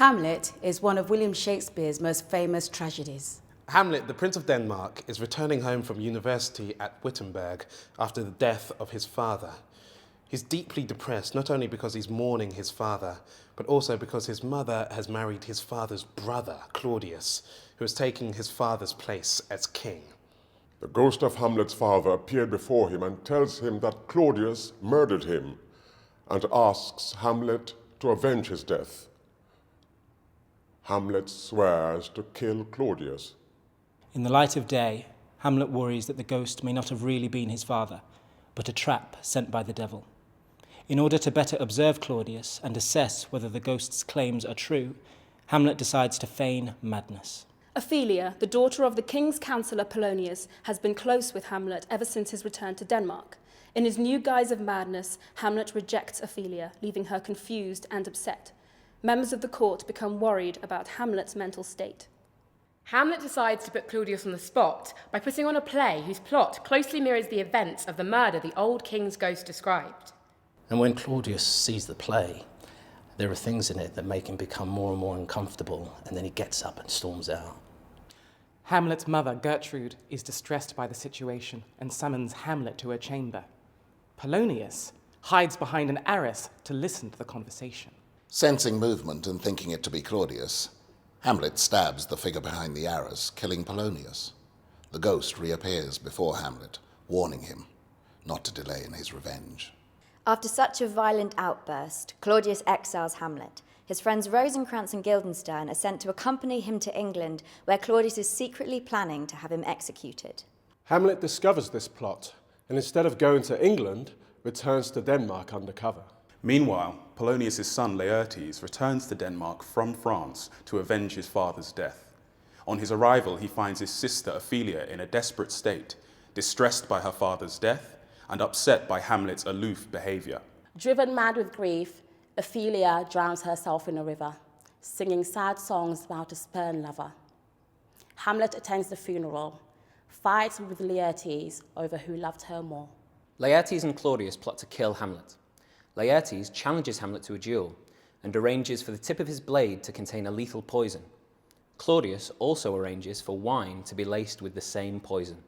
Hamlet is one of William Shakespeare's most famous tragedies. Hamlet, the Prince of Denmark, is returning home from university at Wittenberg after the death of his father. He's deeply depressed, not only because he's mourning his father, but also because his mother has married his father's brother, Claudius, who is taking his father's place as king. The ghost of Hamlet's father appeared before him and tells him that Claudius murdered him and asks Hamlet to avenge his death. Hamlet swears to kill Claudius. In the light of day, Hamlet worries that the ghost may not have really been his father, but a trap sent by the devil. In order to better observe Claudius and assess whether the ghost's claims are true, Hamlet decides to feign madness. Ophelia, the daughter of the king's counsellor Polonius, has been close with Hamlet ever since his return to Denmark. In his new guise of madness, Hamlet rejects Ophelia, leaving her confused and upset. Members of the court become worried about Hamlet's mental state. Hamlet decides to put Claudius on the spot by putting on a play whose plot closely mirrors the events of the murder the old king's ghost described. And when Claudius sees the play, there are things in it that make him become more and more uncomfortable, and then he gets up and storms out. Hamlet's mother, Gertrude, is distressed by the situation and summons Hamlet to her chamber. Polonius hides behind an arras to listen to the conversation. Sensing movement and thinking it to be Claudius, Hamlet stabs the figure behind the arras, killing Polonius. The ghost reappears before Hamlet, warning him not to delay in his revenge. After such a violent outburst, Claudius exiles Hamlet. His friends Rosencrantz and Guildenstern are sent to accompany him to England, where Claudius is secretly planning to have him executed. Hamlet discovers this plot, and instead of going to England, returns to Denmark undercover. Meanwhile, Polonius' son Laertes returns to Denmark from France to avenge his father's death. On his arrival, he finds his sister Ophelia in a desperate state, distressed by her father's death and upset by Hamlet's aloof behaviour. Driven mad with grief, Ophelia drowns herself in a river, singing sad songs about a spurned lover. Hamlet attends the funeral, fights with Laertes over who loved her more. Laertes and Claudius plot to kill Hamlet. Laertes challenges Hamlet to a duel and arranges for the tip of his blade to contain a lethal poison. Claudius also arranges for wine to be laced with the same poison.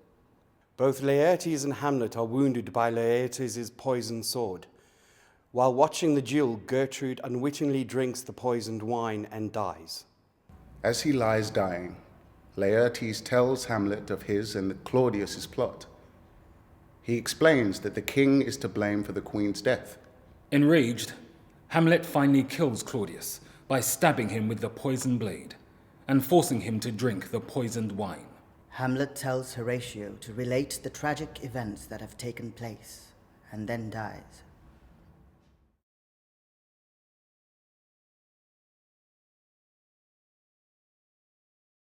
Both Laertes and Hamlet are wounded by Laertes' poisoned sword. While watching the duel, Gertrude unwittingly drinks the poisoned wine and dies. As he lies dying, Laertes tells Hamlet of his and Claudius's plot. He explains that the king is to blame for the queen's death. Enraged, Hamlet finally kills Claudius by stabbing him with the poisoned blade and forcing him to drink the poisoned wine. Hamlet tells Horatio to relate the tragic events that have taken place, and then dies.